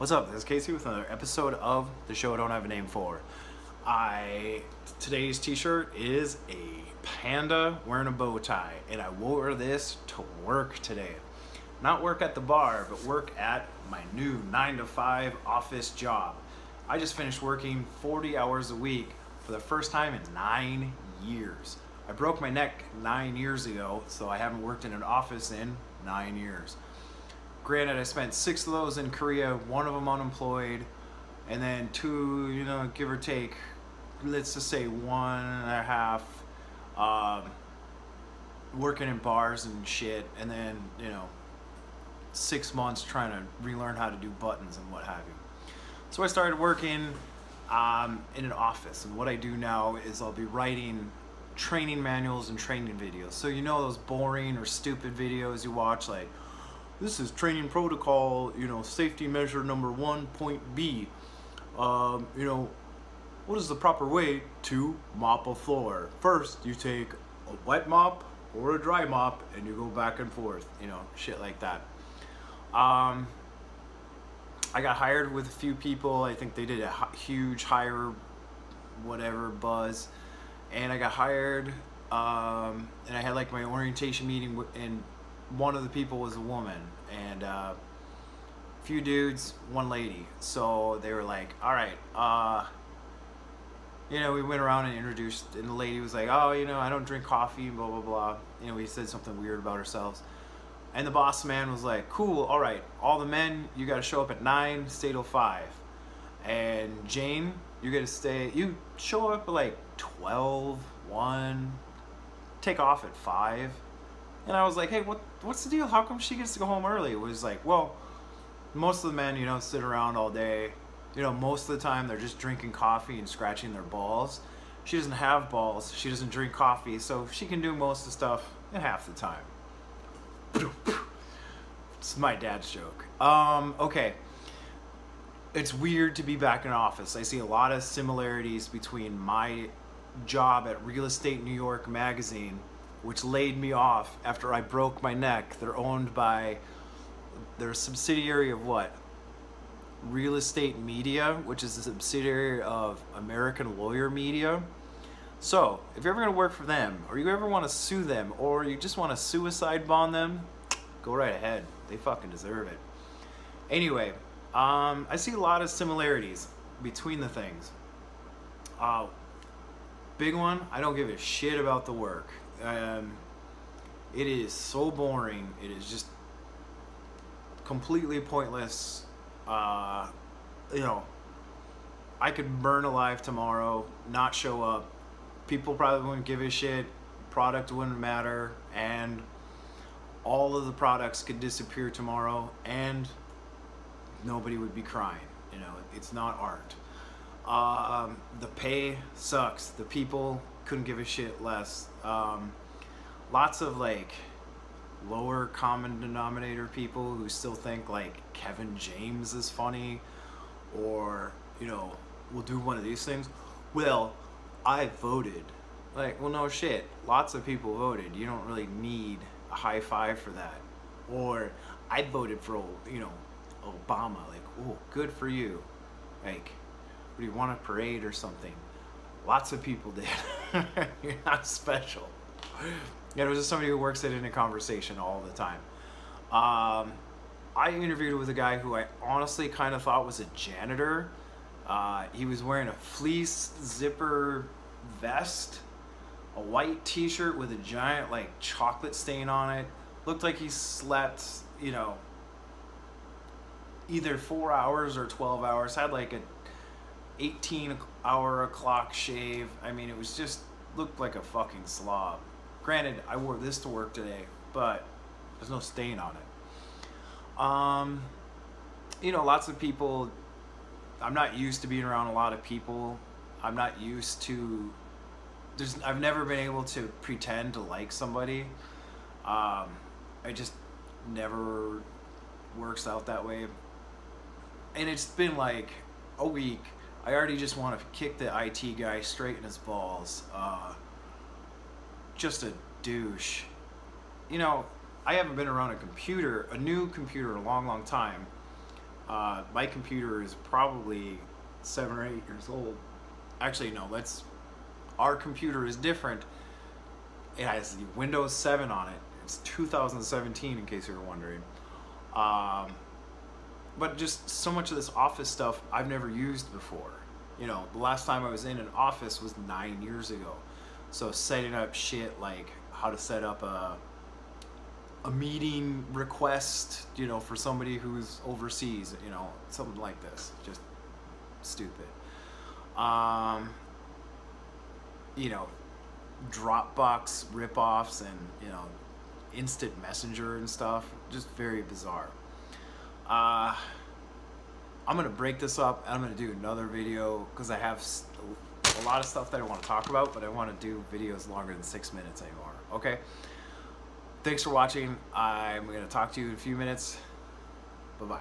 What's up? This is Casey with another episode of the show I don't have a name for. Today's t-shirt is a panda wearing a bow tie, and I wore this to work today. Not work at the bar, but work at my new 9-to-5 office job. I just finished working 40 hours a week for the first time in 9 years. I broke my neck 9 years ago, so I haven't worked in an office in 9 years. Granted, I spent 6 of those in Korea, 1 of them unemployed, and then 2, give or take, let's just say 1.5, working in bars and shit, and then, 6 months trying to relearn how to do buttons and what have you. So I started working in an office, and what I do now is I'll be writing training manuals and training videos. So those boring or stupid videos you watch, like, this is training protocol, safety measure number 1.B. What is the proper way to mop a floor? First, you take a wet mop or a dry mop and you go back and forth, shit like that. I got hired with a few people. I think they did a huge hire, whatever, buzz. And I got hired, and I had like my orientation meeting, and one of the people was a woman, and a few dudes, one lady. So they were like, all right, we went around and introduced, and the lady was like, oh, I don't drink coffee, blah, blah, blah. We said something weird about ourselves. And the boss man was like, cool, all right, all the men, you got to show up at 9, stay till 5. And Jane, you show up at like 12, 1, take off at 5. And I was like, hey, what's the deal? How come she gets to go home early? It was like, well, most of the men, sit around all day. Most of the time they're just drinking coffee and scratching their balls. She doesn't have balls. She doesn't drink coffee, so she can do most of the stuff in half the time. It's my dad's joke. Okay. It's weird to be back in an office. I see a lot of similarities between my job at Real Estate New York magazine, which laid me off after I broke my neck. They're a subsidiary of what? Real Estate Media, which is a subsidiary of American Lawyer Media. So, if you're ever going to work for them, or you ever want to sue them, or you just want to suicide bond them, go right ahead. They fucking deserve it. Anyway, I see a lot of similarities between the things. Big one, I don't give a shit about the work. It is so boring. It is just completely pointless. I could burn alive tomorrow, not show up. People probably wouldn't give a shit. Product wouldn't matter, and all of the products could disappear tomorrow, and nobody would be crying. It's not art. The pay sucks. The people couldn't give a shit less. Lots of like lower common denominator people who still think like Kevin James is funny, or we'll do one of these things. Well, I voted. Like, well, no shit. Lots of people voted. You don't really need a high five for that. Or I voted for Obama. Like, oh, good for you. Like, do you want a parade or something? Lots of people did. You're not special. It was just somebody who works it in a conversation all the time. I interviewed with a guy who I honestly kind of thought was a janitor. He was wearing a fleece zipper vest, a white t-shirt with a giant like chocolate stain on it. Looked like he slept, either 4 hours or 12 hours. Had like a 18-hour clock shave. I mean, it was just looked like a fucking slob. Granted, I wore this to work today, but there's no stain on it. Lots of people. I'm not used to being around a lot of people. I'm not used to. I've never been able to pretend to like somebody. I just never works out that way. And it's been like a week. I already just want to kick the IT guy straight in his balls. Just a douche. I haven't been around a new computer in a long, long time. My computer is probably 7 or 8 years old. Actually, no, our computer is different. It has the Windows 7 on it. It's 2017, in case you were wondering. But just so much of this office stuff I've never used before. You know, the last time I was in an office was 9 years ago. So setting up shit like how to set up a meeting request, you know, for somebody who's overseas, you know, something like this. Just stupid. You know, Dropbox ripoffs and, you know, instant messenger and stuff. Just very bizarre. I'm gonna break this up and I'm gonna do another video because I have a lot of stuff that I want to talk about, but I want to do videos longer than 6 minutes anymore. Okay, thanks for watching. I'm gonna talk to you in a few minutes. Bye bye.